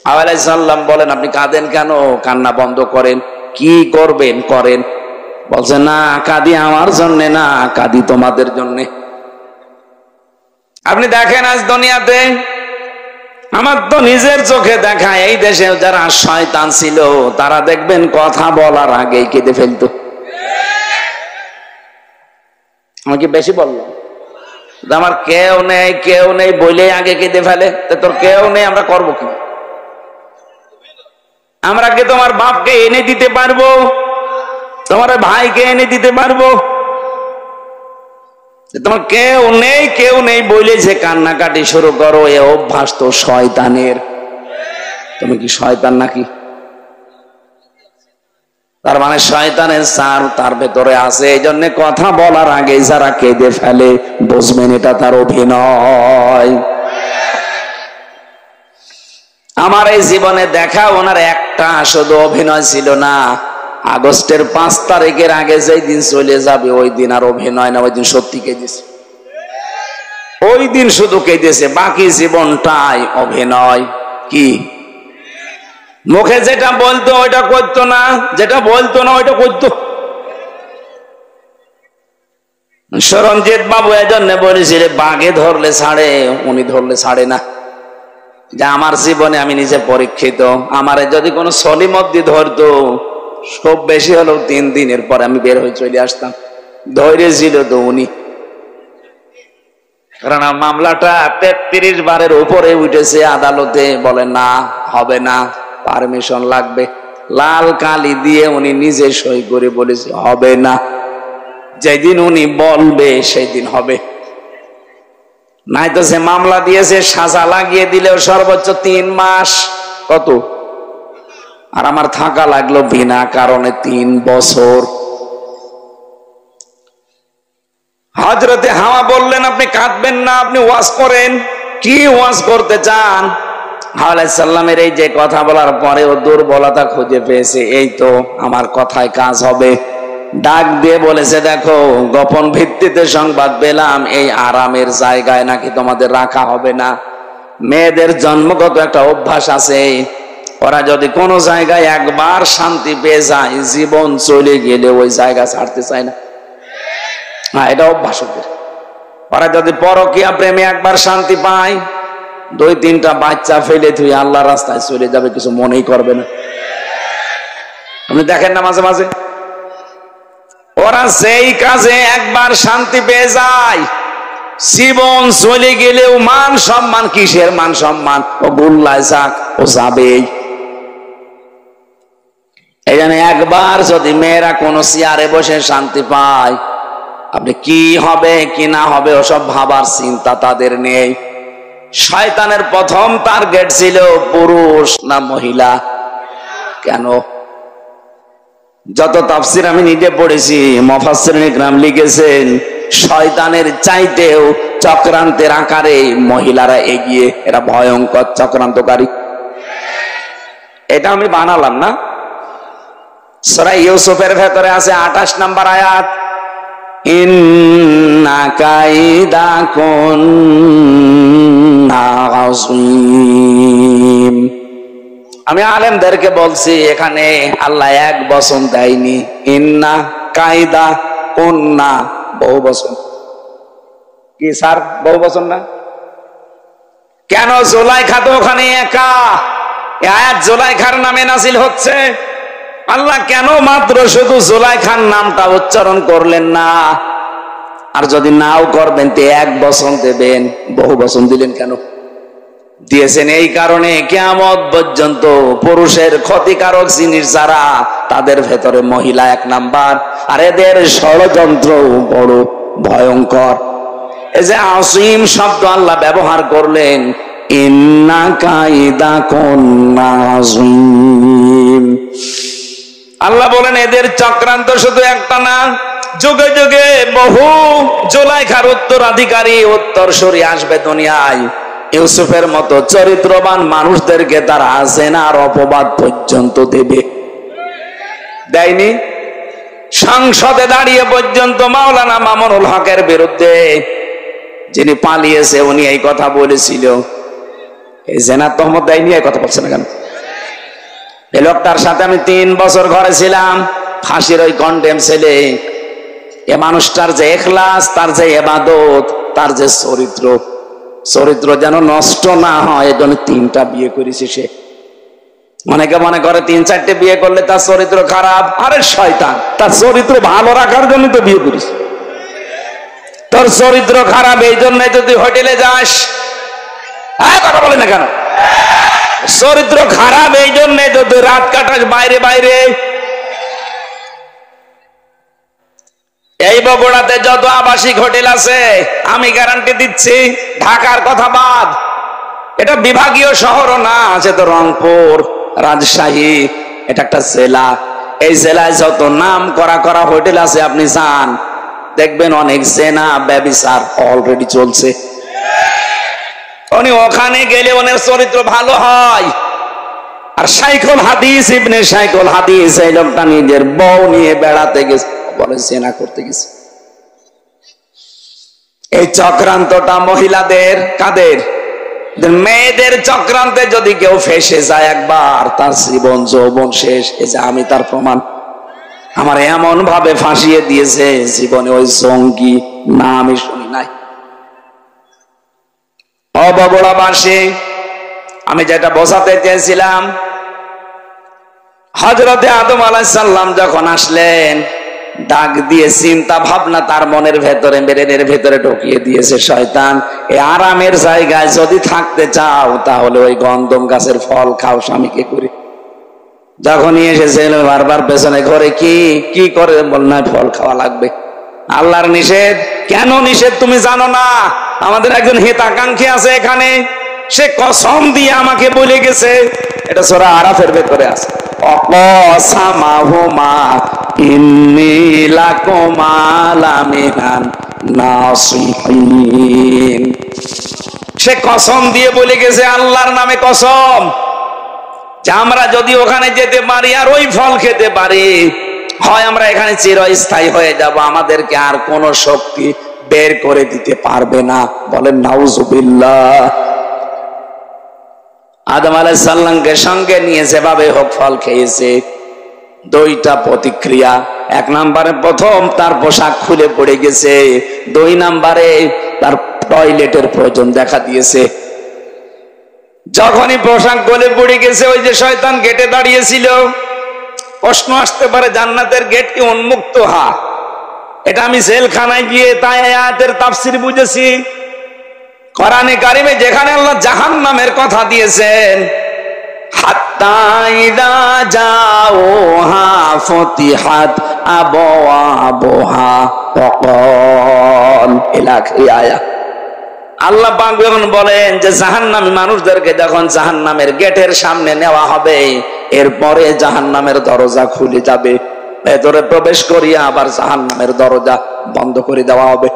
আলাইহিস সালাম বলেন, আপনি কাঁদেন কেন? কান্না বন্ধ করেন। কি করবেন করেন। বলছে, না কাঁদি আমার জন্য না, কাঁদি তোমাদের জন্য। আপনি দেখেন আজ দুনিয়াতে, আমার তো নিজের চোখে দেখা, এই দেশে যারা শয়তান ছিল তারা দেখবেন কথা বলার আগেই কেঁদে ফেলতো। আমি কি বেশি বললাম? আমার কেউ নেই বলে আগে কেঁদে ফেলে। তোর কেউ নেই, আমরা করবো কি? আমরা কি তোমার বাপকে এনে দিতে পারবো? তোমার ভাইকে এনে দিতে পারবো? তোমার কেউ নেই বলে যে কান্নাকাটি শুরু করো, এ অভ্যাস তো শয়তানের। তুমি কি শয়তান নাকি? তার মানে শয়তানের সার তার ভেতরে আছে। এই জন্য কথা বলার আগে যারা কেঁদে ফেলে, বুঝবেন এটা তার অভিনয়। আমার এই জীবনে দেখা ওনার একটা শুধু অভিনয় ছিল না। আগস্টের 5 তারিখের আগে যেই দিন চলে যাবে ওই দিন আর অভিনয় না, ওই দিন সত্যি কেঁদেছে। ওই দিন শুধু কেঁদেছে, বাকি জীবনটাই অভিনয়। কি মুখে যেটা বলতো ওইটা করতো না, যেটা বলতো না ওইটা করতো। সরঞ্জিত বাবু এজন্য বলেছিল, বাঘে ধরলে ছাড়ে, উনি ধরলে ছাড়ে না। যে আমার জীবনে আমি নিজে পরীক্ষিত, আমারে যদি কোনো সলিমদ্দি ধরতো, খুব বেশি হলেও 3 দিনের পর আমি বের হয়ে চলে আসতাম। ধৈর্য ছিল তো উনি, কারণ মামলাটা 33 বারের উপরে উঠেছে আদালতে। বলে না, হবে না, পারমিশন লাগবে। লাল কালি দিয়ে উনি নিজে সই করে বলেছে হবে না। যেদিন উনি বলবে সেই দিন হবে। নাই তো সে মামলা দিয়েছে, সাজা লাগিয়ে দিলেও সর্বোচ্চ 3 মাস। কত? আর আমার থাকা লাগলো বিনা কারণে 3 বছর। হযরতে হাওয়া বললেন, আপনি কাঁদবেন না, আপনি ওয়াজ করেন। কি ওয়াজ করতে চান? হাওয়া আলাইহিস সালামের এই যে কথা বলার পরে ও দুর্বলতা খুঁজে পেয়েছে, এই তো আমার কথায় কাজ হবে। ডাক দিয়ে বলেছে, দেখো গোপন ভিত্তিতে সংবাদ পেলাম এই আরামের জায়গায় নাকি তোমাদের রাখা হবে না। মেয়েদের জন্মগত একটা অভ্যাস আছে, ওরা যদি কোনো জায়গায় একবার শান্তি পেয়ে যায়, জীবন চলে গেলে ওই জায়গা ছাড়তে চায় না। হ্যাঁ, এটা অভ্যাস ওদের। ওরা যদি পরকীয়া প্রেমে একবার শান্তি পায়, 2-3টা বাচ্চা ফেলে তুই আল্লাহর রাস্তায় চলে যাবে, কিছু মনেই করবে না। আপনি দেখেন না মাঝে মাঝে ওরা সেই কাজে একবার শান্তি পেয়ে যায়, জীবন চলে গেলেও মান সম্মান, কিসের মান সম্মান, ও গুল্লায় যাক, ও যাবেই। এই জন্য একবার যদি মেয়েরা কোনো চেয়ারে বসে শান্তি পায়, আপনি কি হবে কি না হবে ওসব ভাবার চিন্তা তাদের নেই। শয়তানের প্রথম টার্গেট ছিল পুরুষ না মহিলা। কেন? যত তাফসির আমি নিজে পড়েছি, মুফাসসিরিন ইকরাম লিখেছেন, শয়তানের চাইতেও চক্রান্তের আকারে মহিলারা এগিয়ে, এরা ভয়ঙ্কর চক্রান্তকারী। এটা আমি বানালাম না, সূরা ইউসুফের ভেতরে আছে 28 নম্বর আয়াত, ইন্না কাইদাকুন্না আযীম। আমি আলেমদেরকে বলছি, এখানে আল্লাহ এক বচন দেয়নি, ইন্না কাইদা কুন্না বহু বচন। কি স্যার বহু বচন না? কেন? জুলাইখা তো ওখানে একা, এই আয়াত জুলাইখার নামে নাযিল হচ্ছে। আল্লাহ কেন মাত্র শুধু জুলাইখার নামটা উচ্চারণ করলেন না? আর যদি নাও করবেন তো এক বচন দেবেন, বহু বচন দিলেন কেন? দিয়েছেন এই কারণে, কিয়ামত পর্যন্ত পুরুষের ক্ষতিকারক জিনিস যারা, তাদের ভেতরে মহিলা 1 নাম্বার, আর এদের ষড়যন্ত্র বড় ভয়ঙ্কর। এই যে আসীম শব্দ আল্লাহ ব্যবহার করলেন, ইন্না কাইদাকুন্না আযীম। আল্লাহ বলেন এদের চক্রান্ত শুধু একটা না, যুগে যুগে বহু জুলাইখার উত্তরাধিকারী উত্তরসূরি আসবে দুনিয়ায়। ইউসুফের মতো চরিত্রবান মানুষদেরকে তারা জেনার অপবাদ পর্যন্ত দেবে। দেয়নি? সংসদে দাঁড়িয়ে পর্যন্ত মাওলানা মামুনুল হকের বিরুদ্ধে, যিনি পালিয়েছে, উনি এই কথা বলেছিল। এই জেনার তহমত দেয়নি, এই কথা বলছে না কেন? এই লোকটার সাথে আমি 3 বছর ঘরে ছিলাম, ফাঁসির ওই কন্ডেম ছেলে। এ মানুষটার যে ইখলাস, তার যে ইবাদত, তার যে চরিত্র যেন নষ্ট না হয়, এজন্য 3টা বিয়ে করেছে সে। অনেকে মনে করে 3-4টে বিয়ে করলে তার চরিত্র খারাপ। আরে শয়তান, তার চরিত্র ভালো রাখার জন্য তো বিয়ে করিস। তোর চরিত্র খারাপ এই জন্য যদি হোটেলে যাস, কথা বলে না কেন? চরিত্র খারাপ এই জন্য যদি রাত কাটাস বাইরে বাইরে। এই বগুড়াতে যত আবাসিক হোটেল আছে, আমি গ্যারান্টি দিচ্ছি, ঢাকার কথা বাদ, এটা বিভাগীয় শহরও না, আছে তো রংপুর, রাজশাহী, এটা একটা জেলা। এই জেলায় যত নাম করা হোটেল আছে, আপনি যান দেখবেন অনেক জেনা ব্যভিচার অলরেডি চলছে। উনি ওখানে গেলে ওনার চরিত্র ভালো হয়। আর শাইখুল হাদিস, ইবনে শাইখুল হাদিস, এই লোকটা নিজের বউ নিয়ে বেড়াতে গেছে, বলে জেনা করতে গেছে। এই চক্রান্তটা মহিলাদের, কাদের? মেয়েদের চক্রান্তে যদি কেউ ফেসে যায় একবার, তার জীবন যৌবন শেষ। এই যে আমি তার প্রমাণ। আমার এমন ভাবে ফাঁসিয়ে দিয়েছে, জীবনে ওই জঙ্গি না আমি শুনি নাই। বগুড়াবাসী, আমি যেটা বোঝাতে চেয়েছিলাম, হযরতে আদম আলাইহিস সালাম যখন আসলেন, ডাক দিয়ে চিন্তা ভাবনা তার মনের ভেতরে, ব্রেনের ভেতরে ঢুকিয়ে দিয়েছে শয়তান। এই আরামের জায়গায় যদি থাকতে চাও, তাহলে ওই গন্ধম গাছের ফল খাও স্বামীকে করে। যখনই এসেছেন বারবার পেছনে ঘরে কি করে বল না, ফল খাওয়া লাগবে। আল্লাহর নিষেধ। কেন নিষেধ তুমি জানো না? আমাদের একজন হিতাকাঙ্ক্ষী আছে এখানে, সে কসম দিয়ে আমাকে বলে গেছে, এটা সূরা আরাফের ভেতরে আছে, অকসামাহুমা ইন্নী লাকুমা লামিনান নাসিহিন। সে কসম দিয়ে বলে গেছে, আল্লাহর নামে কসম, যে আমরা যদি ওখানে যেতে পারি আর ওই ফল খেতে পারি, হয় আমরা এখানে চিরস্থায়ী হয়ে যাব, আমাদেরকে আর কোন শক্তি বের করে দিতে পারবে না। বলেন নাউজুবিল্লাহ। আদম আলাইহিস সালামকে সঙ্গে নিয়ে যেভাবে হোক ফল খেয়েছে। 2টা প্রতিক্রিয়া। 1 নম্বরে প্রথম তার পোশাক খুলে পড়ে গেছে, 2 নম্বরে তার টয়লেটের প্রয়োজন দেখা দিয়েছে। যখনই পোশাক গলে পড়ে গেছে, ওই যে শয়তান গেটে দাঁড়িয়েছিল, প্রশ্ন আসতে পারে জান্নাতের গেট কি উন্মুক্ত? এটা আমি জেলখানায় গিয়ে তাই আয়াতের তাফসীর বুঝেছি। কোরআনে কারিমে যেখানে আল্লাহ জাহান্নামের কথা দিয়েছেন, হাত্তা ইযা জাওহা ফুতিহাত আবওয়াবুহা ওয়াকাল ইলা আয়াত। আল্লাহ পাক যখন বলেন যে জাহান্নামী মানুষদেরকে যখন জাহান্নামের গেটের সামনে নেওয়া হবে, এরপরে জাহান্নামের দরজা খুলে যাবে, ভেতরে প্রবেশ করিয়া আবার জাহান্নামের দরজা বন্ধ করে দেওয়া হবে।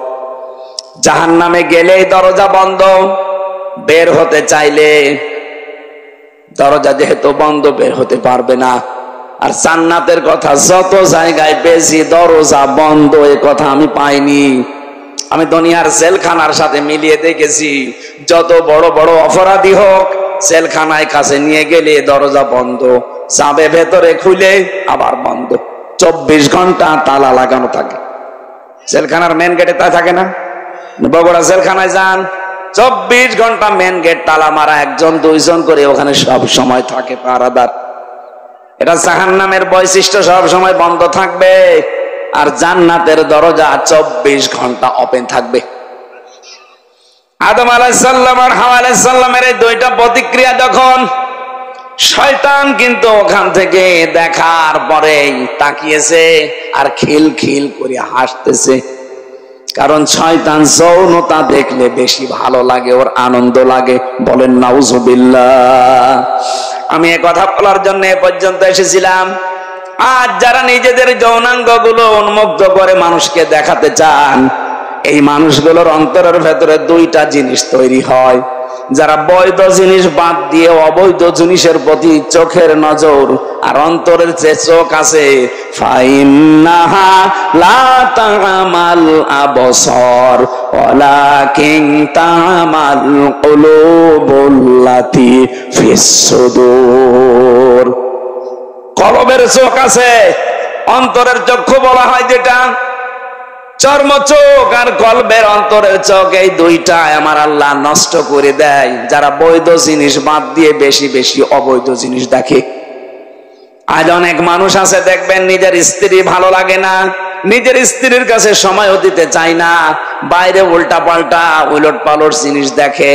জাহান্নামে গেলেই দরজা বন্ধ, বের হতে চাইলে দরজা যেহেতু বন্ধ, বের হতে পারবে না। আর জান্নাতের কথা যত জায়গায় পেয়েছি, দরজা বন্ধ এ কথা আমি পাইনি। আমি দুনিয়ার জেলখানার সাথে মিলিয়ে দেখেছি, যত বড় বড় অপরাধী হোক, জেলখানায় কাছে নিয়ে গেলে দরজা বন্ধ, যাবে ভেতরে খুলে আবার বন্ধ, 24 ঘন্টা তালা লাগানো থাকে। জেলখানার মেন গেটে তা থাকে না? বগুড়া জেলখানায় যান, 24 ঘন্টা মেন গেট তালা মারা, 1-2 জন করে ওখানে সব সময় থাকে পাহারাদার। এটা জাহান্নামের বৈশিষ্ট্য, সব সময় বন্ধ থাকবে। আর জান্নাতের দরজা 24 ঘন্টা ওপেন থাকবে। আদম আলাইহিস সালাম আর হাওয়া আলাইহিস সালামের এই 2টা প্রতিক্রিয়া যখন, শয়তান কিন্তু ওখান থেকে দেখার পরেই তাকিয়েছে আর খিলখিল করে হাসতেছে। কারণ শয়তান যৌনতা দেখলে বেশি ভালো লাগে, ওর আনন্দ লাগে। বলেন নাউজুবিল্লাহ। আমি এ কথা বলার জন্য এ পর্যন্ত এসেছিলাম। আজ যারা নিজেদের যৌনাঙ্গ গুলো উন্মুক্ত করে মানুষকে দেখাতে চান, এই মানুষগুলোর অন্তরের ভেতরে 2টা জিনিস তৈরি হয়। যারা বৈধ জিনিস বাদ দিয়ে অবৈধ জিনিসের প্রতি চোখের নজর আর অন্তরের যে চোখ আছে, ফাইন্নাহা লা তা'মাল আবসার ওয়ালাকিন তা'মাল কুলুবুল্লাতী ফিস সুদূর। কলবের চোখ আছে, অন্তরের চক্ষু বলা হয় যেটা, চর্ম চোখ আর কলবের অন্তরের চোখ, এই দুইটা আমার আল্লাহ নষ্ট করে দেয় যারা বৈধ জিনিস বাদ দিয়ে বেশি বেশি অবৈধ জিনিস দেখে। আজ অনেক মানুষ আছে দেখবেন নিজের স্ত্রী ভালো লাগে না, নিজের স্ত্রীর কাছে সময়ও দিতে চায় না, বাইরে উল্টা পাল্টা উলট পালট জিনিস দেখে,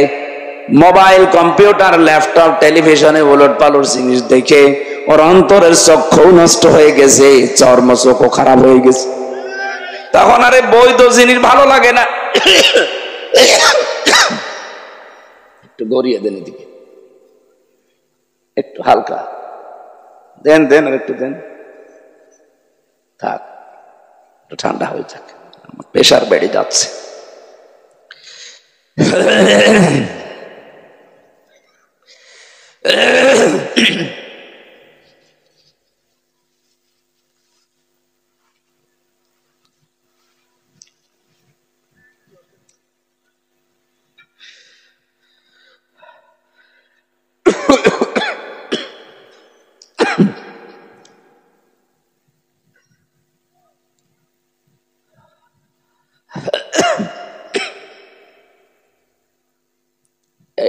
মোবাইল কম্পিউটার ল্যাপটপ টেলিভিশনে উলট পালট জিনিস দেখে ওর অন্তরের চক্ষু নষ্ট হয়ে গেছে, চর্ম চক্ষু খারাপ হয়ে গেছে। তখন আরে বৈধ জিনিস ভালো লাগে না। একটু গড়িয়ে দেন এদিকে, একটু হালকা দেন দেন, আর একটু দেন, থাক, একটু ঠান্ডা হয়ে যাক, প্রেশার বেড়ে যাচ্ছে।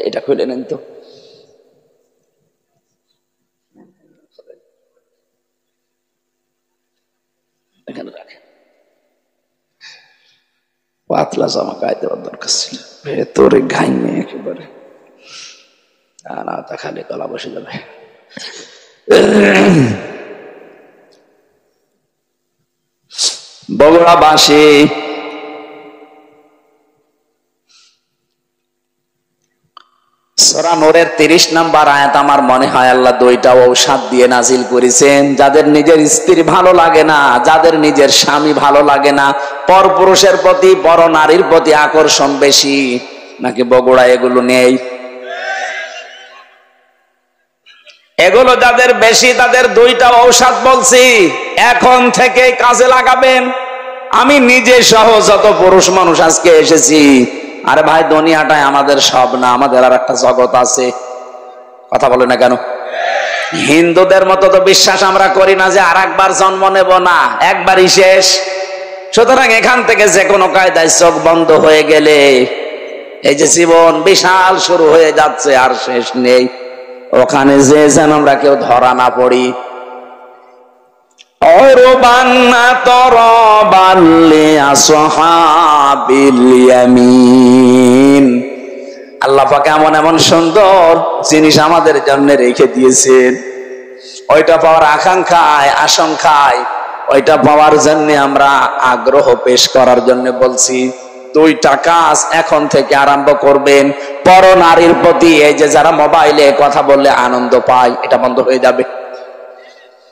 এটা খুলে নেন তো, এখানে রাখেন। পাতলা জামা গায়ে দেওয়ার দরকার ছিল, ভেতরে ঘাইমে একেবারে, না তা খালি গলা বসে যাবে। বগুড়াবাসী সূরা নূরের 30 নম্বর আয়াত আমার মনে হয় আল্লাহ দুইটা ঔষধ দিয়ে নাজিল করেছেন। যাদের নিজের স্ত্রী ভালো লাগে না, যাদের নিজের স্বামী ভালো লাগে না, পরপুরুষের প্রতি, পর নারীর প্রতি আকর্ষণ বেশি, নাকি বগুড়া এগুলো নেই? এগুলো যাদের বেশি তাদের দুইটা ঔষধ বলছি, এখন থেকে কাজে লাগাবেন। আমি নিজে সহ যত পুরুষ মানুষ আজকে এসেছি, আরে ভাই দুনিয়াটাই আমাদের সব না, আমাদের আর একটা জগৎ আছে। কথা বলে না কেন? হিন্দুদের মতো তো বিশ্বাস আমরা করি না যে আর একবার জন্ম নেব না, একবারই শেষ। সুতরাং এখান থেকে যে কোনো কায়দায় চোখ বন্ধ হয়ে গেলে এই যে জীবন বিশাল শুরু হয়ে যাচ্ছে, আর শেষ নেই। ওখানে যে যেন আমরা কেউ ধরা না পড়ি। আল্লাহ পাক এমন এমন সুন্দর জিনিস আমাদের জন্য রেখে দিয়েছেন, ওইটা পাওয়ার আকাঙ্ক্ষায় আশঙ্কায় ওইটা পাওয়ার জন্য আমরা আগ্রহ পেশ করার জন্য বলছি। দুইটা কাজ এখন থেকে আরম্ভ করবেন। পর নারীর প্রতি, এই যে যারা মোবাইলে কথা বললে আনন্দ পায়, এটা বন্ধ হয়ে যাবে।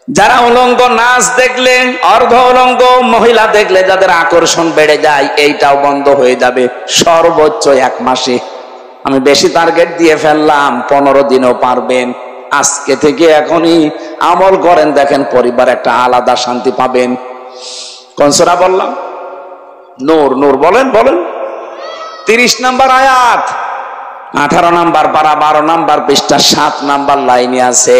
যারা উলঙ্গ নাচ দেখলে, অর্ধ উলঙ্গ মহিলা দেখলে যাদের আকর্ষণ বেড়ে যায়, এইটাও বন্ধ হয়ে যাবে সর্বোচ্চ 1 মাসে। আমি বেশি টার্গেট দিয়ে ফেললাম, 15 দিনও পারবেন। আজকে থেকে এখনই আমল করেন, দেখেন পরিবার একটা আলাদা শান্তি পাবেন। কোন সূরা বললাম? নূর। নূর বলেন বলেন। 30 নম্বর আয়াত, 18 নম্বর পারা, 12 নম্বর পৃষ্ঠা, 7 নম্বর লাইনে আছে,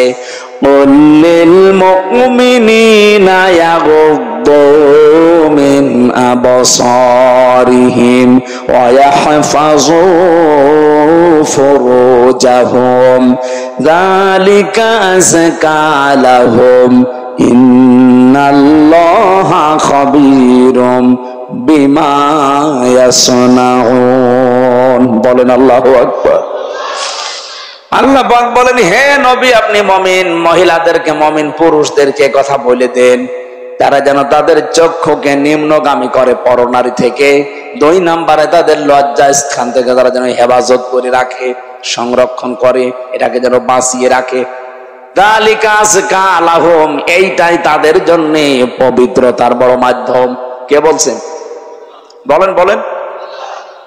লিল মুমিনিনা ইয়াগুদ্দু মিন আবসারিহিম ওয়া ইয়াহফাযু ফুরুজাহুম যালিকা আযকা লাহুম ইন্নাল্লাহা খাবীরুম বিমা ইয়াসনাউন। বলেন আল্লাহু আকবার। আল্লাহ পাক বলেন, হে নবী আপনি মুমিন মহিলাদেরকে, মুমিন পুরুষদেরকে কথা বলে দেন, তারা যেন তাদের চক্ষুকে নিম্নগামী করে পরনারী থেকে। 2 নম্বরে তাদের লজ্জা স্থান থেকে তারা যেন হেফাজত করে রাখে, সংরক্ষণ করে, এটাকে যেন বাঁচিয়ে রাখে। যালিকা আযকা লাহুম, এইটাই তাদের জন্য পবিত্রতার বড় মাধ্যম। কে বলছেন? বলেন বলেন।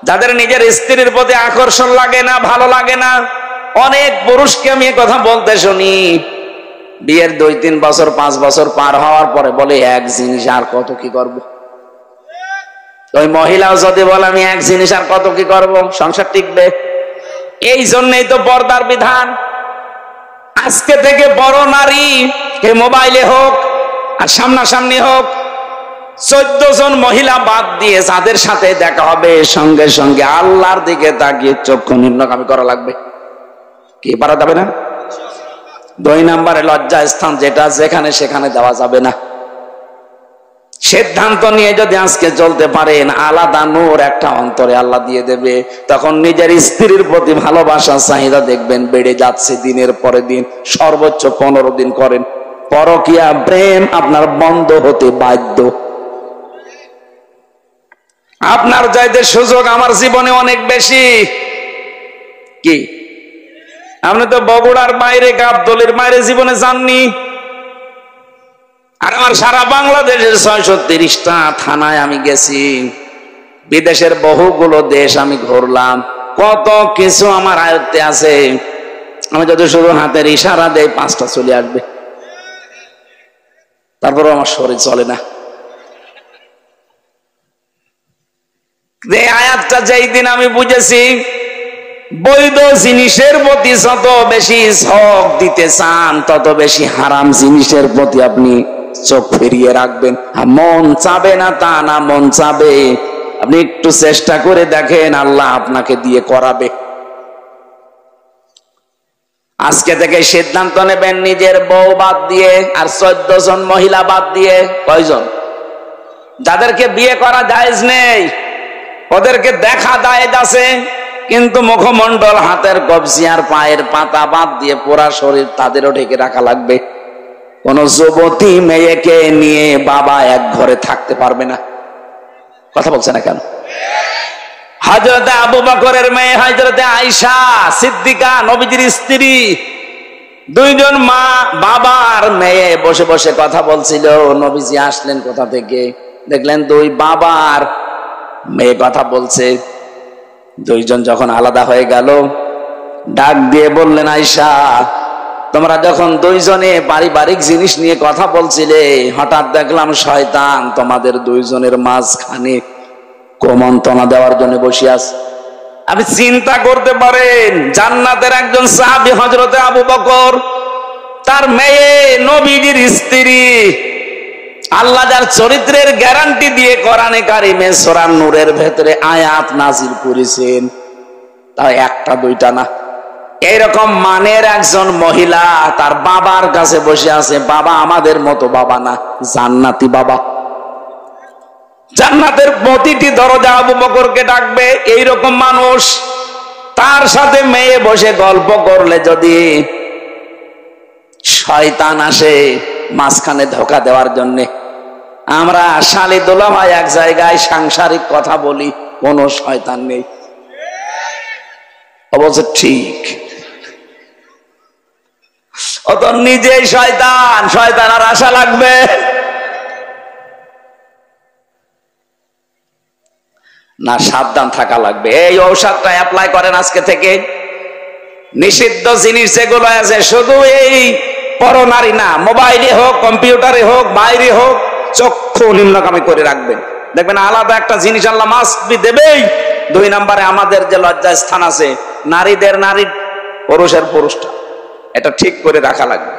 যাদের নিজের স্ত্রীর প্রতি আকর্ষণ লাগে না, ভালো লাগে না, অনেক পুরুষকে আমি কথা বলতে শুনি, বিয়ের 2-3 বছর 5 বছর পার হওয়ার পরে বলে এক জিনিস আর কত কি করব। ওই মহিলাও যদি বলে আমি এক জিনিস আর কত কি করব, সংসার টিকবে? এই জন্যই তো পর্দার বিধান। আজকে থেকে বড় নারী এ মোবাইলে হোক আর সামনাসামনি হোক, 14 জন মহিলা বাদ দিয়ে যাদের সাথে দেখা হবে সঙ্গে সঙ্গে আল্লাহর দিকে তাকিয়ে চক্ষু নিম্নগামী করা লাগবে। কি পারা যাবে না? 2 নম্বরে লজ্জা স্থান, যেটা যেখানে সেখানে দেওয়া যাবে না। সিদ্ধান্ত নিয়ে যদি আজকে চলতে পারেন, আলাদা নূর একটা অন্তরে আল্লাহ দিয়ে দেবে। তখন নিজের স্ত্রীর প্রতি ভালোবাসা চাহিদা দেখবেন বেড়ে যাচ্ছে দিনের পরে দিন। সর্বোচ্চ 15 দিন করেন, পরকীয়া প্রেম আপনার বন্ধ হতে বাধ্য। আপনার চাইতে সুযোগ আমার জীবনে অনেক বেশি। কি আপনি তো বগুড়ার বাইরে, গাবতলীর বাইরে জীবনে যাননি। আর আমার সারা বাংলাদেশের 630টা থানায় আমি গেছি, বিদেশের বহুগুলো দেশ আমি ঘুরলাম, কত কিছু আমার আয়ত্তে আছে। আমি যদি শুধু হাতের ইশারা দেই 5টা চলে আসবে, তারপরে আমার শরীর চলে না। এই আয়াতটা যেই দিন আমি বুঝেছি, বৈধ জিনিসের প্রতি যত বেশি ঝোঁক দিতে চান, তত বেশি হারাম জিনিসের প্রতি আপনি চোখ ফিরিয়ে রাখবেন। মন চাবে না তা না, মন চাবে। আপনি একটু চেষ্টা করে দেখেন, আল্লাহ আপনাকে দিয়ে করাবে। আজকে থেকে সিদ্ধান্ত নেবেন, নিজের বউ বাদ দিয়ে আর 14 জন মহিলা বাদ দিয়ে। কয়জন? যাদেরকে বিয়ে করা জায়েজ নেই, ওদেরকে দেখা জায়েজ আছে, কিন্তু মুখমণ্ডল, হাতের কবজি আর পায়ের পাতা বাদ দিয়ে পুরা শরীর তাদেরও ঢেকে রাখা লাগবে। কোন যুবতী মেয়েকে নিয়ে বাবা এক ঘরে থাকতে পারবে না। কথা বলছে না কেন? হযরতে আবু বকরের মেয়ে হযরতে আয়েশা সিদ্দিকা, নবীজির স্ত্রী, 2 জন মা বাবার মেয়ে বসে বসে কথা বলছিল। নবীজি আসলেন কোথা থেকে, দেখলেন 2 বাবার মেয়ে কথা বলছে। 2 জন যখন আলাদা হয়ে গেল, ডাক দিয়ে বললেন, আয়েশা, তোমরা যখন 2 জনে পারিবারিক জিনিস নিয়ে কথা বলছিলে, হঠাৎ দেখলাম শয়তান তোমাদের 2 জনের মাঝখানে কুমন্ত্রণা দেওয়ার জন্য বসে আছে। আপনি চিন্তা করতে পারেন, জান্নাতের একজন সাহাবী হযরতে আবু বকর, তার মেয়ে নবীজির স্ত্রী, আল্লাহ যার চরিত্রের গ্যারান্টি দিয়ে কোরআনে কারিমে সূরা নূরের ভেতরে আয়াত নাজিল করেছেন, তাও 1টা 2টা না। এইরকম মানের একজন মহিলা তার বাবার কাছে বসে আছে। বাবা আমাদের মতো বাবা না, জান্নাতি বাবা। জান্নাতের প্রতিটি দরজা আবু বকরকে ডাকবে। এইরকম মানুষ, তার সাথে মেয়ে বসে গল্প করলে যদি শয়তান আসে মাঝখানে ধোঁকা দেওয়ার জন্য। আমরা শালি দোলাভাই এক জায়গায় সাংসারিক কথা বলি, কোন শয়তান নেই। অবশ্য ঠিক, ও তো নিজেই শয়তান, শয়তান আর আশা লাগবে না? সাবধান থাকা লাগবে। এই ঔষধটা অ্যাপ্লাই করেন আজকে থেকে। নিষিদ্ধ জিনিস যেগুলো আছে, শুধু এই পরনারী না, মোবাইলে হোক, কম্পিউটারে হোক, বাইরে হোক, চক্ষু নিম্নগামী করে রাখবেন। দেখবেন আলাদা একটা জিনিস আল্লাহ মাস্ট বি দেবেই। 2 নম্বরে আমাদের যে লজ্জা স্থান আছে, নারীদের নারী, পুরুষের পুরুষটা, এটা ঠিক করে রাখা লাগবে।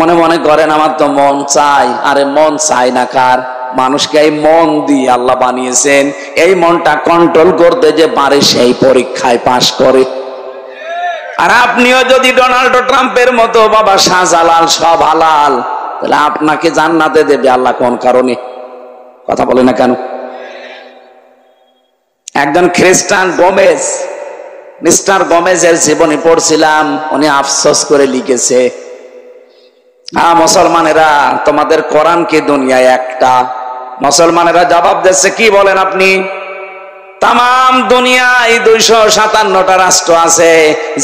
মনে মনে করেন আমার তো মন চাই, আরে মন চাই না কার? মানুষকে এই মন দিয়ে আল্লাহ বানিয়েছেন। এই মনটা কন্ট্রোল করতে যে পারে সেই পরীক্ষায় পাশ করে। আর আপনিও যদি ডোনাল্ড ট্রাম্পের মতো বাবা শাহজালাল সব হালাল, তাহলে আপনাকে জান্নাতে দেবে আল্লাহ কোন কারণে? কথা বলে না কেন? একজন খ্রিস্টান গোমেজ, মিস্টার গোমেজের জীবনী পড়ছিলাম, উনি আফসোস করে লিখেছে, হ্যাঁ মুসলমানেরা, তোমাদের কোরআন কি দুনিয়ায় একটা? মুসলমানেরা জবাব দিচ্ছে, কি বলেন আপনি? তাম দুনিয়ায় 257টা রাষ্ট্র আছে,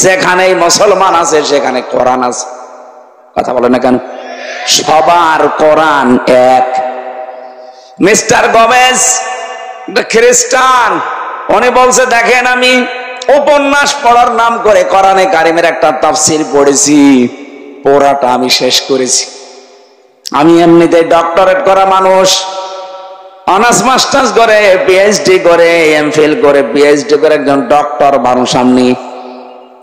যেখানেই মুসলমান আছে সেখানে কোরআন আছে। কথা বলে না কেন? সবার কোরআন এক। মিস্টার গোমেজ খ্রিস্টান, উনি বলছে, দেখেন আমি উপন্যাস পড়ার নাম করে কোরআনে কারিমের একটা তাফসীর পড়েছি, পুরাটা আমি শেষ করেছি। আমি এমনিতে ডক্টরেট করা মানুষ, অনার্স মাস্টার্স করে, পিএইচডি করে, এমফিল করে, পিএইচডি করে একজন ডক্টর মানুষ। আমি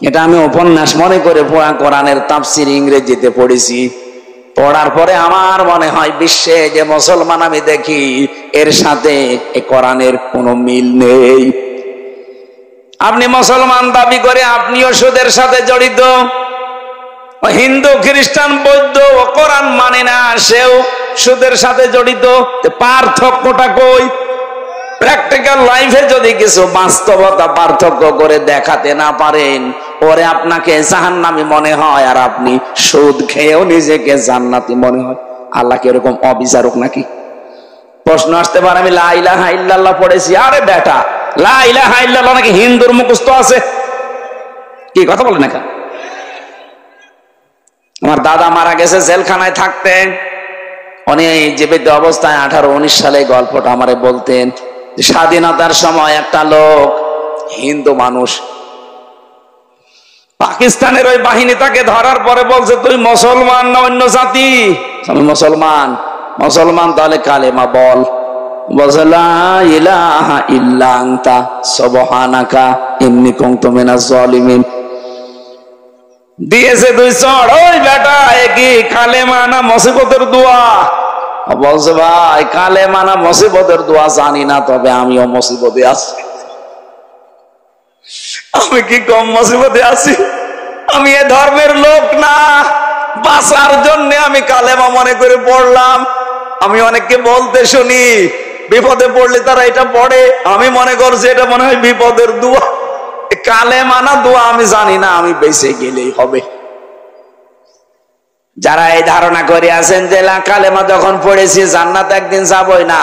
এটা আমি উপন্যাস মনে করে পড়া, কোরআনের তাফসীর ইংরেজিতে পড়েছি। পড়ার পরে আমার মনে হয় বিশ্বে যে মুসলমান আমি দেখি এর সাথে এই কোরআনের কোনো মিল নেই। আপনি মুসলমান দাবি করে আপনিও সুদের সাথে জড়িত, হিন্দু খ্রিস্টান বৌদ্ধ ও কোরআন মানে না সেও সুদের সাথে জড়িত। পার্থক্যটা কই? প্র্যাকটিক্যাল লাইফে যদি কিছু বাস্তবতা পার্থক্য করে দেখাতে না পারেন, পরে আপনাকে জাহান্নামী মনে হয় আর আপনি সুদ খেয়েও নিজেকে জান্নাতি মনে হয়। আল্লাহ কি এরকম অবিচারক নাকি? প্রশ্ন আসতে পারে আমি লা ইলাহা ইল্লাল্লাহ পড়েছি। আরে বেটা, লা ইলাহা ইল্লাল্লাহ নাকি হিন্দুর মুখস্থ আছে? কি কথা বলেন না? আমার দাদা মারা গেছে, জেলখানায় থাকতেন। উনি জীবিত অবস্থায় 18-19 সালে গল্পটা আমারে বলতেন। স্বাধীনতার সময় একটা লোক, হিন্দু মানুষ, পাকিস্তানের ওই বাহিনী তাকে ধরার পরে বলছে তুই মুসলমান না অন্য জাতি? আমি মুসলমান। মুসলমান, তাহলে কালেমা বল। বলছে লা ইলাহা ইল্লা আনতা সুবহানাকা ইন্নী কুনতু মিনাজ জালিমিন। দিয়েছে 2 চড়। ওই বেটা, এ কি কালেমা না মুসিবতের দোয়া? বলছে ভাই কালেমা না মুসিবতের দোয়া জানি না, তবে আমিও মুসিবতে আছি। আমি কি কম মুসিবতে আছি? আমি এ ধর্মের লোক না, বাঁচার জন্য আমি কালেমা মনে করে পড়লাম। আমি অনেককে বলতে শুনি বিপদে পড়লে তারা এটা পড়ে, আমি মনে করছি এটা মনে হয় বিপদের দোয়া। কালেমা না দোয়া আমি জানি না, আমি বেঁচে গেলেই হবে। যারা এই ধারণা করে আছেন যে কালেমা যখন পড়েছি জান্নাত একদিন যাবই না,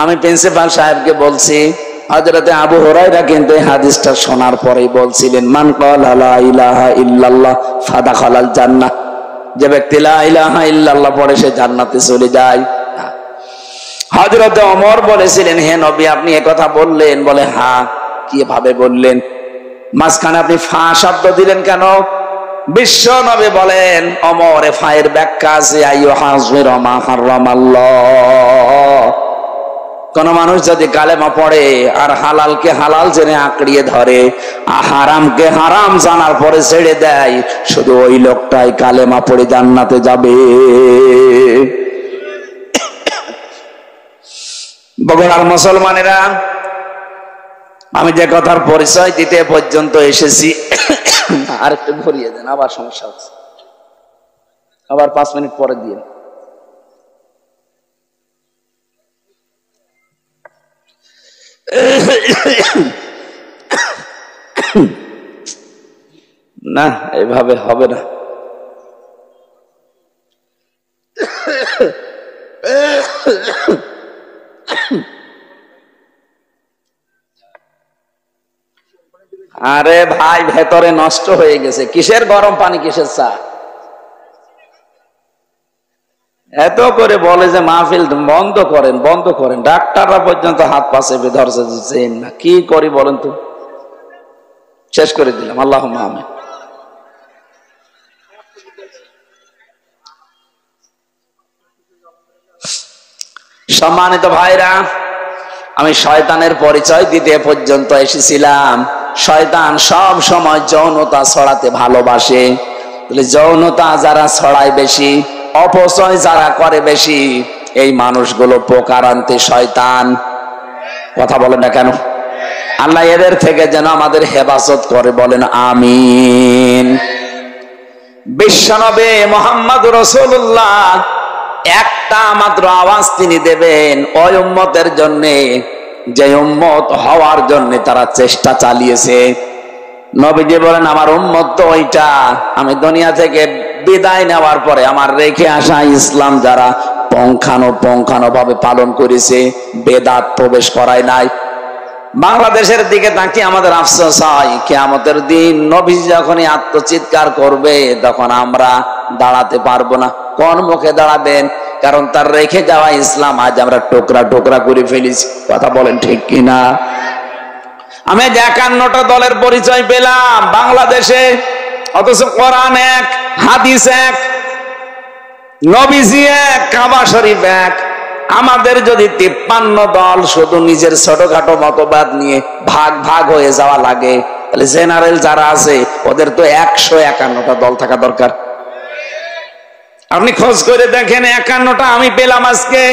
আমি প্রিন্সিপাল সাহেবকে বলছি, হযরতে আবু হুরায়রা কিন্তু এই হাদিসটা শোনার পরেই বলছিলেন মান ক্বালা লা ইলাহা ইল্লাল্লাহ ফাদাখালাল জান্নাহ, যে ব্যক্তি লা ইলাহা ইল্লাল্লাহ পড়ে সে জান্নাতে চলে যায়। হযরতে ওমর বলেছিলেন হে নবী আপনি এই কথা বললেন? বলে হ্যাঁ। কিভাবে বললেন? মাঝখানে আপনি ফা শব্দ দিলেন কেন? বিশ্ব নবী বলেন ওমর এ ফায়ের ব্যাখ্যা আছে আইয়ুহাযির মা হারামাল্লাহ। কোন মানুষ যদি কালেমা পড়ে আর হালালকে হালাল জেনে আঁকড়িয়ে ধরে, হারামকে হারাম জানার পরে ছেড়ে দেয়, শুধু ওই লোকটাই কালেমা পড়ে জান্নাতে যাবে। বগুড়ার মুসলমানেরা, আমি যে কথার পরিচয় দিতে পর্যন্ত এসেছি, আর একটু ঘুরিয়ে দেন, আবার সমস্যা হচ্ছে, আবার 5 মিনিট পরে দিয়ে না, এভাবে হবে না। আরে ভাই, ভেতরে নষ্ট হয়ে গেছে। কিসের গরম পানি, কিসের চা? এত করে বলে যে মাহফিল বন্ধ করেন বন্ধ করেন, ডাক্তাররা পর্যন্ত হাত পা চেপে ধরছে, দিচ্ছেন না। কি করি বলেন তো? শেষ করে দিলাম। আল্লাহুম্মা আমিন। সম্মানিত ভাইরা, আমি শয়তানের পরিচয় দিতে পর্যন্ত এসেছিলাম। শয়তান সব সময় যৌনতা ছড়াতে ভালোবাসে। যৌনতা যারা ছড়ায় বেশি, অপচয় যারা করে বেশি, এই মানুষগুলো পোকার আনতে শয়তান। কথা বলেন না কেন? আল্লাহ এদের থেকে যেন আমাদের হেফাজত করে, বলেন আমিন। বিশ্বনবী মুহাম্মদুর রাসূলুল্লাহ একটা মাত্র আওয়াজ তিনি দেবেন ওই উম্মতের জন্য, যে উম্মত হওয়ার জন্য তারা চেষ্টা চালিয়েছে। নবীজি বলেন আমার উম্মত তো ওইটা, আমি দুনিয়া থেকে বিদায় নেওয়ার পরে আমার রেখে আসা ইসলাম যারা পঙ্খানো ভাবে পালন করেছে, বেদাত প্রবেশ করায় নাই। বাংলাদেশের দিকে তাকিয়ে আমাদের আফসোস হয়, কিয়ামতের দিন নবী যখনই আত্মচিৎকার করবে তখন আমরা দাঁড়াতে পারবো না। কোন মুখে দাঁড়াবেন? কারণ তার রেখে যাওয়া ইসলাম আজ আমরা টুকরা টুকরা করে ফেলেছি। কথা বলেন ঠিক কিনা? আমি 51টা দলের পরিচয় পেলাম বাংলাদেশে, অথচ কোরআন এক, হাদিস এক, নবীজি এক, কাবা শরীফ এক। আমাদের যদি 53 দল শুধু নিজের ছোটখাটো মতবাদ নিয়ে ভাগ ভাগ হয়ে যাওয়া লাগে, তাহলে জেনারেল যারা আছে ওদের তো 151টা দল থাকা দরকার। আপনি খোঁজ করে দেখেন 51টা আমি পেলাম আজকে।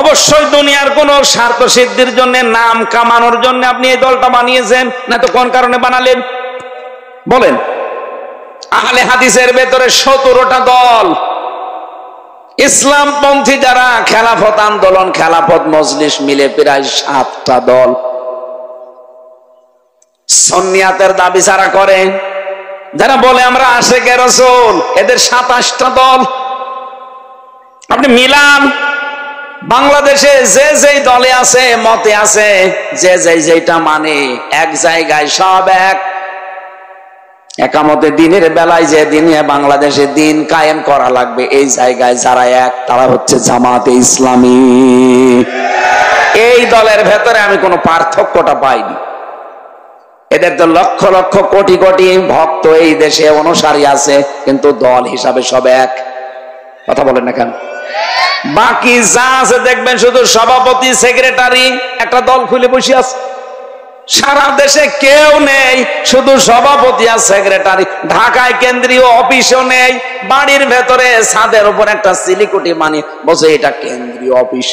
অবশ্যই দুনিয়ার কোন স্বার্থ সিদ্ধির জন্য, নাম কামানোর জন্য আপনি এই দলটা বানিয়েছেন, না তো কোন কারণে বানালেন বলেন? আহলে হাদিসের ভেতরে 17টা দল, ইসলামপন্থী যারা খেলাফত আন্দোলন, খেলাফত মজলিস মিলে প্রায় 7টা দল। সুন্নিয়াতের দাবি যারা করে, যারা বলে আমরা আশিকে রাসূল, এদের 27টা দল। আপনি মিলান, বাংলাদেশে যে যেই দলে আছে, মতে আছে, যে যেইটা মানে, এক জায়গায় সব এক। একামতে দিনের বেলায় যে দিনে বাংলাদেশে দিন কায়েম করা লাগবে, এই জায়গায় যারা এক, তারা হচ্ছে জামাতে ইসলামী। এই দলের ভেতরে আমি কোনো পার্থক্যটা পাইনি। এদের তো লক্ষ লক্ষ কোটি কোটি ভক্ত এই দেশে, অনুসারী আছে, কিন্তু দল হিসাবে সব এক। কথা বলেন না কেন? বাকি যা আছে দেখবেন শুধু সভাপতি, সেক্রেটারি, একটা দল খুলে বসে আছে। সারা দেশে কেউ নেই, শুধু সভাপতি আর সেক্রেটারি। ঢাকায় কেন্দ্রীয় অফিসও নেই, বাড়ির ভেতরে ছাদের উপর একটা সিলিকুটি মানি বসে, এটা কেন্দ্রীয় অফিস।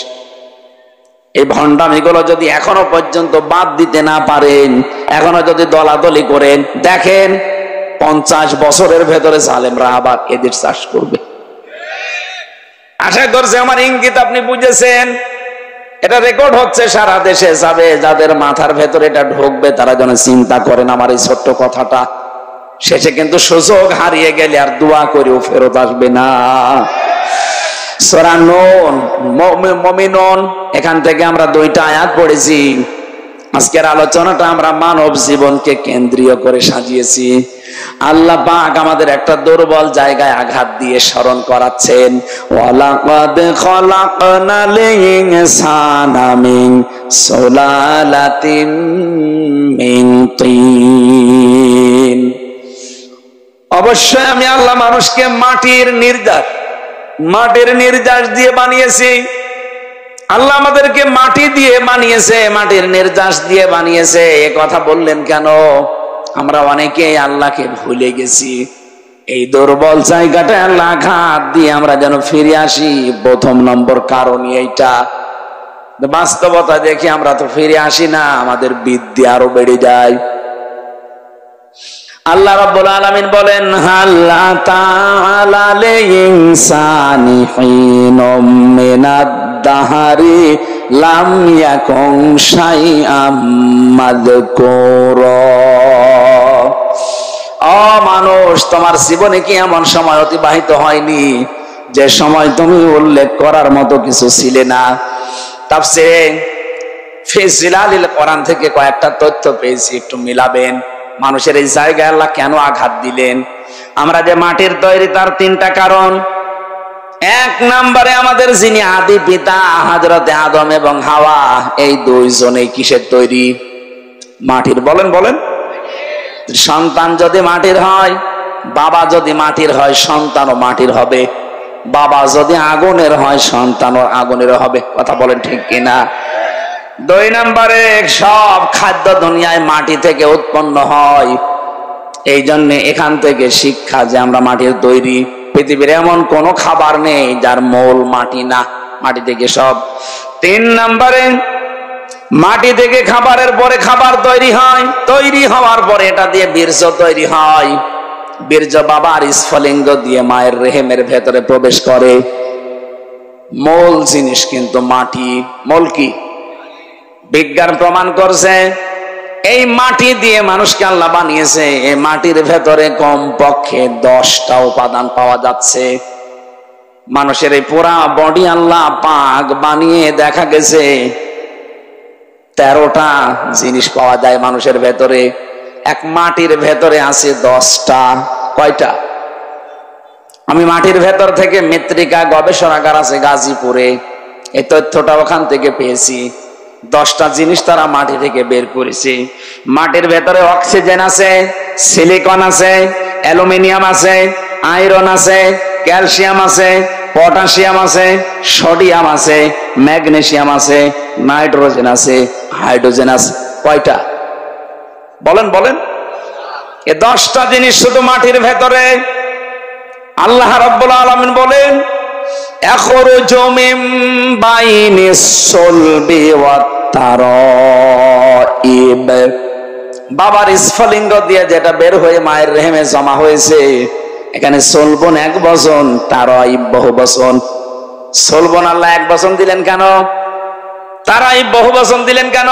এই ভণ্ডামিগুলো যদি এখনো পর্যন্ত বাদ দিতে না পারেন, এখনো যদি দলাদলি করেন, দেখেন 50 বছরের ভেতরে জালেমরা আবার এদের চাষ করবে। আশা করছি আমার ইঙ্গিত আপনি বুঝেছেন। এটা রেকর্ড হচ্ছে, সারা দেশে যাবে। যাদের মাথার ভেতরে এটা ঢুকবে তারা যেন চিন্তা করেন আমার এই ছোট্ট কথাটা। শেষে কিন্তু সুযোগ হারিয়ে গেলে আর দোয়া করেও ফেরত আসবে না। সূরা নূন, মুমিনুন, এখান থেকে আমরা 2টা আয়াত পড়েছি। আজকের আলোচনাটা আমরা মানব জীবনকে কেন্দ্রীয় করে সাজিয়েছি। আল্লাহ পাক আমাদের একটা দুর্বল জায়গায় আঘাত দিয়ে স্মরণ করাচ্ছেন, ওয়ালাকাদ খলাকনাল ইনসানা মিন সুলালাতিন মিন তিন। অবশ্যই আমি আল্লাহ মানুষকে মাটির নির্যাস দিয়ে বানিয়েছি। আল্লাহ আমাদেরকে মাটি দিয়ে বানিয়েছে, মাটির নির্যাস দিয়ে বানিয়েছে। এ কথা বললেন কেন? আমরা অনেকে আল্লাহকে ভুলে গেছি। এই দুর্বল জায়গাটা আল্লাহ আঘাত দিয়ে আমরা যেন ফিরে আসি, প্রথম নম্বর কারণ এইটা। বাস্তবতা দেখি আমরা তো ফিরে আসি না, আমাদের বিদ্যা আরো বেড়ে যায়। আল্লাহ রাব্বুল আলামিন বলেন, হাল্লা তাআলা লিল ইনসানি হিনুম মিনাদ দাহারি লাম ইয়াকুন শাইআম মাযকুরা। ও মানুষ, তোমার জীবনে কি এমন সময় অতিবাহিত হয়নি যে সময় তুমি উল্লেখ করার মতো কিছু ছিলে না? তাফসীরে ফি জিলালিল কোরআন থেকে কয়েকটা তথ্য পেয়েছি, একটু মিলাবেন। মানুষের এই জায়গায় আল্লাহ কেন আঘাত দিলেন? আমরা যে মাটির তৈরি, তার 3টা কারণ। 1 নম্বরে আমাদের যিনি আদি পিতা হযরতে আদম এবং হাওয়া, এই 2 জনেই কিসের তৈরি? মাটির। বলেন বলেন। সন্তান যদি মাটির হয়, বাবা যদি মাটির হয়, সন্তানও মাটির হবে। বাবা যদি আগুনের হয়, সন্তানও আগুনের হবে। কথা বলেন ঠিক কিনা? 2 নম্বরে সব খাদ্য দুনিয়ায় মাটি থেকে উৎপন্ন হয়। এই জন্য এখান থেকে শিক্ষা যে আমরা মাটির তৈরি। পৃথিবীর এমন কোন খাবার নেই যার মূল মাটি না, মাটি থেকে সব। 3 নম্বরে মাটি থেকে খাবারের পরে খাবার তৈরি হয়, তৈরি হওয়ার পরে এটা দিয়ে বীর্য তৈরি হয়। বীর্য বাবার স্ফলিঙ্গ দিয়ে মায়ের রেহেমের ভেতরে প্রবেশ করে। মূল জিনিস কিন্তু মাটি। মূল কি? বিজ্ঞান প্রমাণ করছে এই মাটি দিয়ে মানুষকে আল্লাহ বানিয়েছে। এই মাটির ভেতরে কমপক্ষে 10টা উপাদান পাওয়া যাচ্ছে। মানুষের এই পুরা বডি আল্লাহ পাক বানিয়ে দেখা গেছে 13টা জিনিস পাওয়া যায় মানুষের ভেতরে। এক মাটির ভেতরে আছে 10টা। কয়টা? আমি মাটির ভেতর থেকে মৃত্তিকা গবেষণাগার আছে গাজীপুরে, এই তথ্যটা ওখান থেকে পেয়েছি। 10টা জিনিস তারা মাটি থেকে বের করেছে। মাটির ভেতরে অক্সিজেন আছে, সিলিকন আছে, অ্যালুমিনিয়াম আছে, আয়রন আছে, ক্যালসিয়াম আছে, পটাশিয়াম আছে, সোডিয়াম আছে, ম্যাগনেসিয়াম আছে, নাইট্রোজেন আছে, হাইড্রোজেন আছে। কয়টা? বলেন বলেন। এ 10টা জিনিস শুধু মাটির ভেতরে। আল্লাহ রাব্বুল আলামিন বলেন, আখরুজু মিন বাইনিস সুলবি ওয়াত তারাইব, বাবার স্ফলিঙ্গ দিয়ে যেটা বের হয়ে মায়ের রেহেমে জমা হয়েছে, এখানে সলবন 1 বচন, তারাইব বহু বচন। সলবন আল্লাহ 1 বচন দিলেন কেন? তারাইব বহু বচন দিলেন কেন?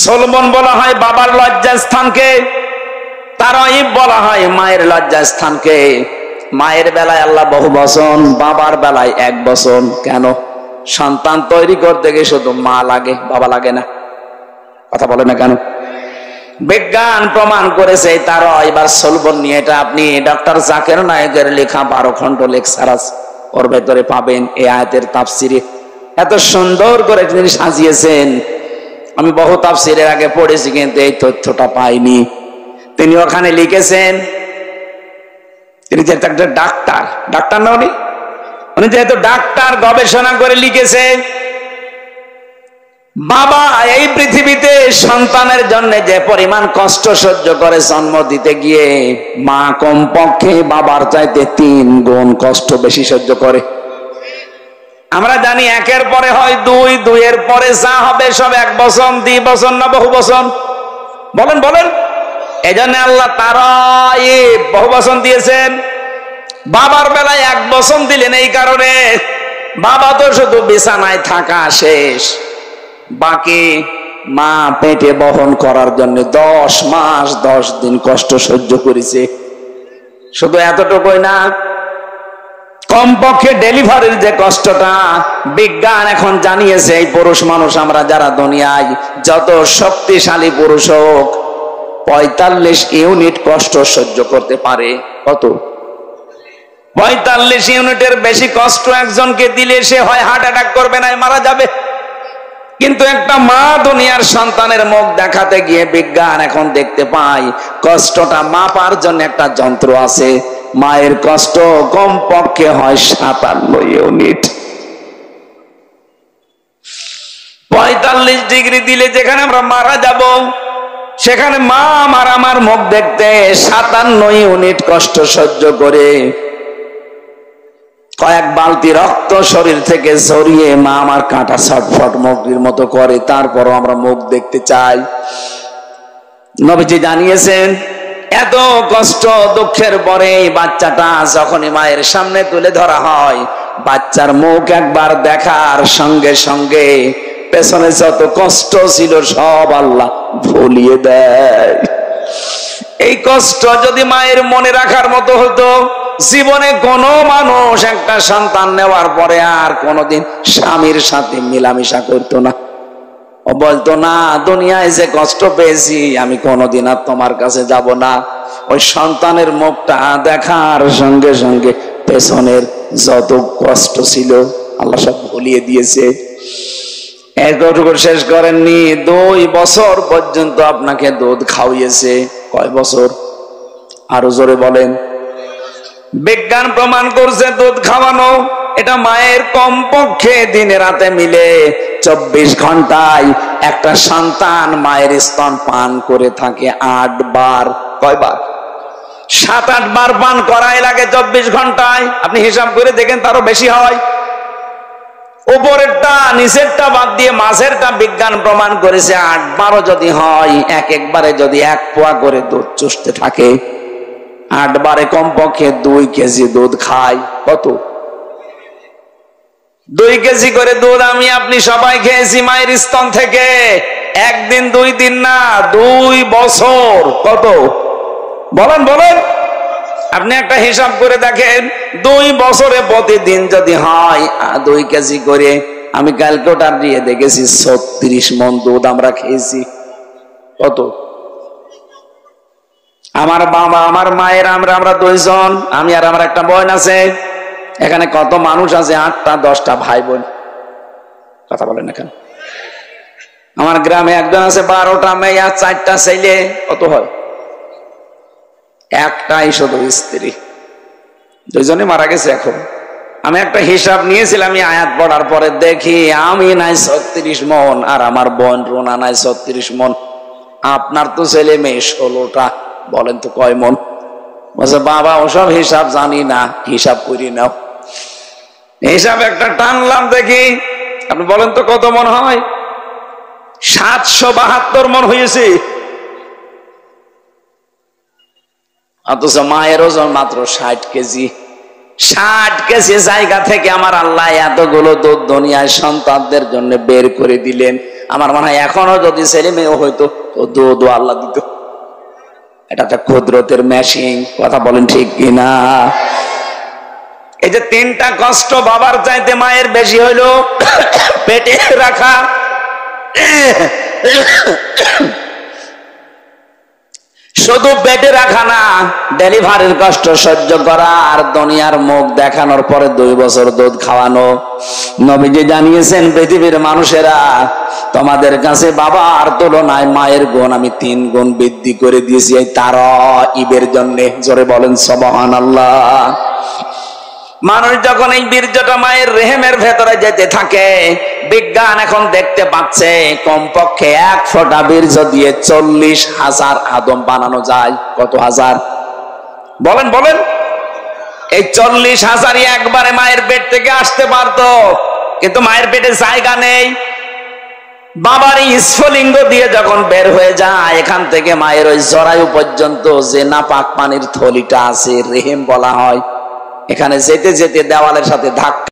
সলবন বলা হয় বাবার লজ্জাস্থানকে, তারাইব বলা হয় মায়ের লজ্জাস্থানকে। মায়ের বেলায় আল্লাহ বহু বচন, বাবার বেলায় 1 বচন। কেন? সন্তান তৈরি করতে গিয়ে শুধু মা লাগে, বাবা লাগে না। কথা বলে না কেন? বিজ্ঞান প্রমাণ করেছে তারা। এবার সলবন নিয়ে এটা আপনি ডক্টর জাকির নায়েকের লেখা 12 খণ্ড লেকচার আছে, ওর ভেতরে পাবেন। এই আয়াতের তাফসিরে এত সুন্দর করে তিনি সাজিয়েছেন। আমি বহু তাফসিরের আগে পড়েছি, কিন্তু এই তথ্যটা পাইনি। তিনি ওখানে লিখেছেন, তিনি যে একটা ডাক্তার, ডাক্তার না উনি যেহেতু ডাক্তার, গবেষণা করে লিখেছে, বাবা এই পৃথিবীতে সন্তানের জন্য যে পরিমাণ কষ্ট সহ্য করে জন্ম দিতে গিয়ে, মা কমপক্ষে বাবার চাইতে 3 গুণ কষ্ট বেশি সহ্য করে। আমরা জানি 1-এর পরে হয় 2, 2-এর পরে যা হবে সব 1 বচন, 2 বচন না বহু বচন? বলেন বলেন। এই জন্য আল্লাহ তারাইব বহু বচন দিয়েছেন। বাবার বেলায় 1 বচন দিলেন এই কারণে, বাবা তো শুধু বিছানায় থাকা শেষ, বাকি মা পেটে বহন করার জন্য 10 মাস 10 দিন কষ্ট সহ্য করেছে। শুধু এতটুকুই না, কমপক্ষে ডেলিভারির যে কষ্টটা, বিজ্ঞান এখন জানিয়েছে এই পুরুষ মানুষ আমরা যারা দুনিয়ায়, যত শক্তিশালী পুরুষ হোক 45 ইউনিট কষ্ট সহ্য করতে পারে। কত? 45 ইউনিটের বেশি কষ্ট একজনকে দিলে সে হয় হার্ট অ্যাটাক করবে, না মারা যাবে। কিন্তু একটা মা দুনিয়ার সন্তানের মুখ দেখাতে গিয়ে বিজ্ঞান এখন দেখতে পায় কষ্টটা মাপার জন্য একটা যন্ত্র আছে। মায়ের কষ্ট কমপক্ষে হয় 57 ইউনিট। 45 ডিগ্রি দিলে যেখানে আমরা মারা যাব, সেখানে মা আমার মুখ দেখতে 57 ইউনিট কষ্ট সহ্য করে কয়েক বালতি রক্ত শরীর থেকে ঝরিয়ে মা আমার কাঁটা ছটফট মুরগির মতো করে, তারপরও আমরা মুখ দেখতে চাই। নবীজি জানিয়েছেন, এত কষ্ট দুঃখের পরে বাচ্চাটা যখনই মায়ের সামনে তুলে ধরা হয়, বাচ্চার মুখ একবার দেখার সঙ্গে সঙ্গে পেছনে যত কষ্ট ছিল সব আল্লাহ ভুলিয়ে দেয়। এই কষ্ট যদি মায়ের মনে রাখার মতো হতো, জীবনে কোনো মানুষ একটা সন্তান নেওয়ার পরে আর কোনোদিন স্বামীর সাথে মিলামিশা করতো না। ও বলতো না, দুনিয়ায় যে কষ্ট পেয়েছি আমি কোনোদিন আর তোমার কাছে যাব না। ওই সন্তানের মুখটা দেখার সঙ্গে সঙ্গে পেছনের যত কষ্ট ছিল আল্লাহ সব ভুলিয়ে দিয়েছে। এতটুকু শেষ করেননি, 2 বছর পর্যন্ত আপনাকে দুধ খাওয়িয়েছে। কয় বছর? আরো জোরে বলেন। বিজ্ঞান প্রমাণ করছে দুধ খাওয়ানো এটা মায়ের কমপক্ষে দিনে রাতে মিলে 24 ঘন্টায় একটা সন্তান মায়ের স্তন পান করে থাকে 8 বার। কয়বার? 7-8 বার পান করাই লাগে 24 ঘন্টায়। আপনি হিসাব করে দেখেন, তারও বেশি হয়। উপরেরটা নিচেরটা বাদ দিয়ে মাঝেরটা বিজ্ঞান প্রমাণ করেছে 8 বারও যদি হয়, একবারে যদি 1 পোয়া করে দুধ চুষতে থাকে, 8 বারে কমপক্ষে 2 কেজি দুধ খায়। কত? 2 কেজি করে দুধ আমি আপনি সবাই খেয়েছি মায়ের স্তন থেকে। 1 দিন 2 দিন না, 2 বছর। কত? বলেন বলেন। আপনি একটা হিসাব করে দেখেন, 2 বছরে প্রতিদিন যদি হয় 2 কেজি করে, আমি ক্যালকুলেটর দিয়ে দেখেছি 36 মণ দুধ আমরা খেয়েছি। কত? আমার বাবা আমার মায়ের আমরা 2 জন, আমি আর আমার একটা বোন আছে। এখানে কত মানুষ আছে? 8টা 10টা ভাই বোন। কথা বলেন না কেন? আমার গ্রামে একজন আছে 12টা মেয়ে আর 4টা ছেলে। কত হয়? একটাই শুধু স্ত্রী, 2 জনে মারা গেছে। এখন আমি একটা হিসাব নিয়েছিলাম, আমি আয়াত পড়ার পরে দেখি আমি নাই 36 মণ আর আমার বোন রোনা নাই 36 মণ। আপনার তো ছেলে মেয়ে 16টা, বলেন তো কয় মন? বলছে বাবা ওসব হিসাব জানি না, হিসাব করি নাও। হিসাব একটা টানলাম দেখি, আপনি বলেন তো কত মন হয়? 772 মন হয়েছে। অথচ মায়ের ওজন মাত্র 60 কেজি। 60 কেজি জায়গা থেকে আমার আল্লাহ এতগুলো দুধ দুনিয়ায় সন্তানদের জন্য বের করে দিলেন। আমার মনে হয় এখনো যদি ছেলে মেয়ে হইতো তো দুধ আল্লাহ দিত। এটা একটা কুদরতের মেশিন, কথা বলেন ঠিক কিনা? এই যে 3টা কষ্ট বাবার চাইতে মায়ের বেশি হইলো, পেটে রাখা, শুধু পেটে রাখা না, ডেলিভারির কষ্ট সহ্য করা, আর দুনিয়ার মুখ দেখানোর পরে 2 বছর দুধ খাওয়ানো। নবীজি জানিয়েছেন পৃথিবীর মানুষেরা, তোমাদের কাছে বাবার তুলনায় মায়ের গুণ আমি 3 গুণ বৃদ্ধি করে দিয়েছি এই তারঈবের জন্য। জোরে বলেন সুবহানাল্লাহ। মানুষ যখন এই বীর্যটা মায়ের রেহেমের ভেতরে যেতে থাকে, বিজ্ঞান এখন দেখতে পাচ্ছে কমপক্ষে 1 ফোঁটা বীর্য দিয়ে 40,000 আদম বানানো যায়। কত হাজার? বলেন বলেন। এই 40,000ই একবারে মায়ের পেট থেকে আসতে পারতো, কিন্তু মায়ের পেটে জায়গা নেই। বাবার এই স্ফলিঙ্গ দিয়ে যখন বের হয়ে যায়, এখান থেকে মায়ের ওই জরায়ু পর্যন্ত যে নাপাক পানির থলিটা আছে, রেহেম বলা হয়, এখানে যেতে যেতে দেওয়ালের সাথে ধাক্কা